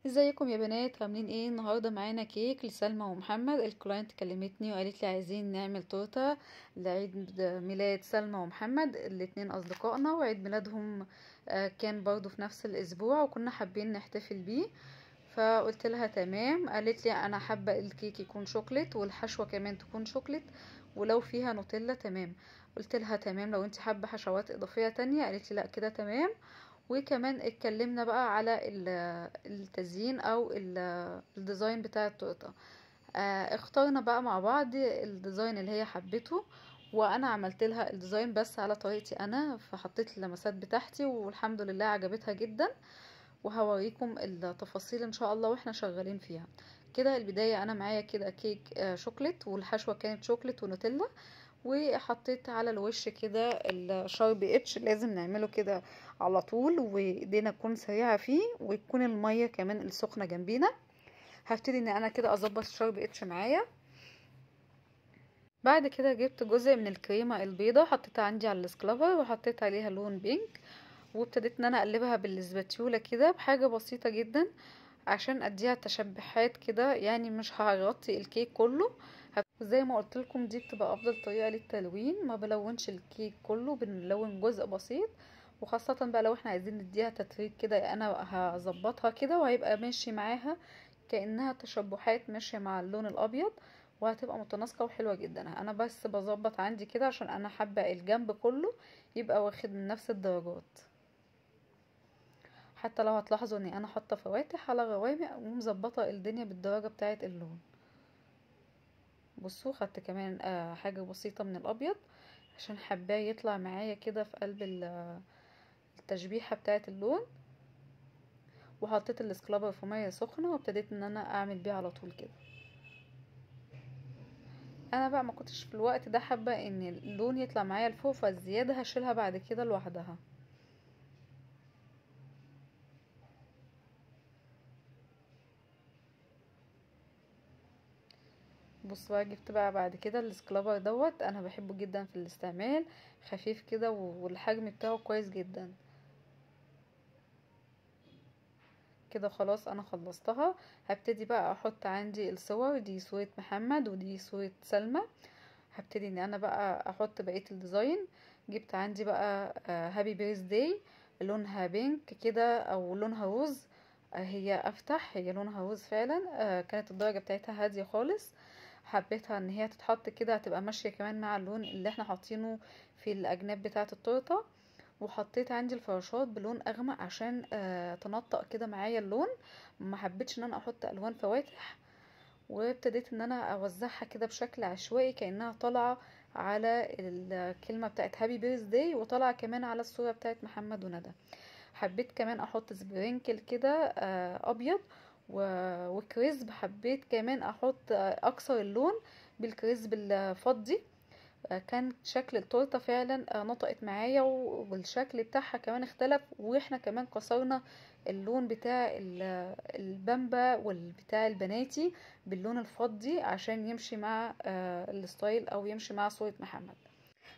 ازيكم يا بنات؟ عاملين ايه؟ النهارده معانا كيك لسلمى ومحمد. الكلاينت كلمتني وقالت لي عايزين نعمل تورته لعيد ميلاد سلمى ومحمد، الاتنين اصدقائنا، وعيد ميلادهم كان برضو في نفس الاسبوع وكنا حابين نحتفل بيه. فقلت لها تمام. قالت لي انا حابه الكيك يكون شوكليت والحشوه كمان تكون شوكليت ولو فيها نوتيلا تمام. قلت لها تمام لو انت حابه حشوات اضافيه تانية. قالت لي لا كده تمام. وكمان اتكلمنا بقى على التزيين او الديزاين بتاع التورته. اخترنا بقى مع بعض الديزاين اللي هي حبته، وانا عملت لها الديزاين بس على طريقتي انا، فحطيت اللمسات بتاعتي والحمد لله عجبتها جدا. وهوريكم التفاصيل ان شاء الله واحنا شغالين فيها. كده البداية انا معايا كده كيك شوكليت، والحشوة كانت شوكليت ونوتيلا. وحطيت على الوش كده الشارب اتش، لازم نعمله كده على طول وايدينا تكون سريعة فيه ويكون المية كمان السخنة جنبينا. هبتدي ان انا كده اظبط الشارب اتش معايا. بعد كده جبت جزء من الكريمة البيضة حطيتها عندي على السكلافر وحطيت عليها لون بينك، وابتديت ان انا اقلبها بالسباتيولا كده بحاجة بسيطة جدا عشان اديها تشبعات كده، يعني مش هغطي الكيك كله. زي ما قلت لكم دي بتبقى افضل طريقة للتلوين، ما بلونش الكيك كله، بنلون جزء بسيط. وخاصة بقى لو احنا عايزين نديها تتريج كده انا هظبطها كده وهيبقى ماشي معاها كأنها تشبعات ماشية مع اللون الابيض، وهتبقى متناسقة وحلوة جدا. انا بس بظبط عندي كده عشان انا حابة الجنب كله يبقى واخد من نفس الدرجات. حتى لو هتلاحظوا اني انا حاطة فواتح على غوامق ومظبطة الدنيا بالدرجة بتاعة اللون. بصوا خدت كمان حاجة بسيطة من الابيض عشان حباه يطلع معايا كده في قلب التشبيحة بتاعة اللون. وحطيت السكرابر في مية سخنة وابتديت ان انا اعمل بيه على طول كده. انا بقى ما كنتش في الوقت ده حابة ان اللون يطلع معايا لفوق، فالزيادة هشيلها بعد كده لوحدها. بص بقى جبت بقى بعد كده السكرابر دوت، انا بحبه جدا في الاستعمال، خفيف كده والحجم بتاعه كويس جدا. كده خلاص انا خلصتها. هبتدي بقى احط عندي الصور، دي صورة محمد ودي صورة سلمى. هبتدي ان انا بقى احط بقية الديزاين. جبت عندي بقى هابي بيرث داي، لونها بينك كده او لونها روز. هي افتح، هي لونها روز فعلا. كانت الدرجة بتاعتها هادية خالص. حبيتها ان هي تتحط كده هتبقى ماشية كمان مع اللون اللي احنا حاطينه في الاجناب بتاعة التورته. وحطيت عندي الفراشات بلون اغمق عشان تنطق كده معايا اللون. ما حبيتش ان انا احط الوان فواتح. وابتديت ان انا اوزعها كده بشكل عشوائي كأنها طالعة على الكلمة بتاعت هابي بيرث داي، وطالعة كمان على الصورة بتاعت محمد وندى. حبيت كمان احط سبرينكل كده ابيض وكريسب. حبيت كمان احط اكسر اللون بالكريسب الفضي. كان شكل التورته فعلا نطقت معايا والشكل بتاعها كمان اختلف. واحنا كمان كسرنا اللون بتاع البامبا والبتاع البناتي باللون الفضي عشان يمشي مع الستايل او يمشي مع صورة محمد.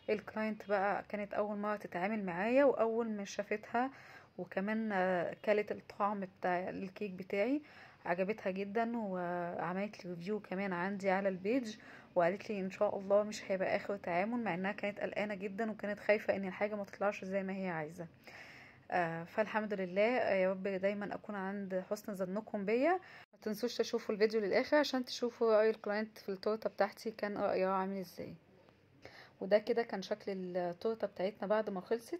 الكلاينت بقى كانت اول مرة تتعامل معايا واول ما شافتها وكمان كلت الطعم بتاع الكيك بتاعي عجبتها جدا، وعملت لي ريفيو كمان عندي على البيج، وقالت لي ان شاء الله مش هيبقى اخر تعامل، مع انها كانت قلقانه جدا وكانت خايفه ان الحاجه ما تطلعش زي ما هي عايزه. فالحمد لله. يا رب دايما اكون عند حسن ظنكم بيا. ما تنسوش تشوفوا الفيديو للاخر عشان تشوفوا راي الكلاينت في التورته بتاعتي كان رايها عامل ازاي. وده كده كان شكل التورته بتاعتنا بعد ما خلصت.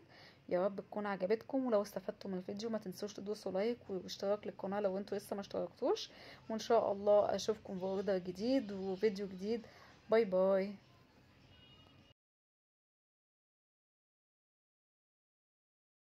يا رب تكون عجبتكم، ولو استفدتوا من الفيديو ما تنسوش تدوسوا لايك واشتراك للقناه لو انتوا لسه ما اشتركتوش. وان شاء الله اشوفكم في اوردر جديد وفيديو جديد. باي باي.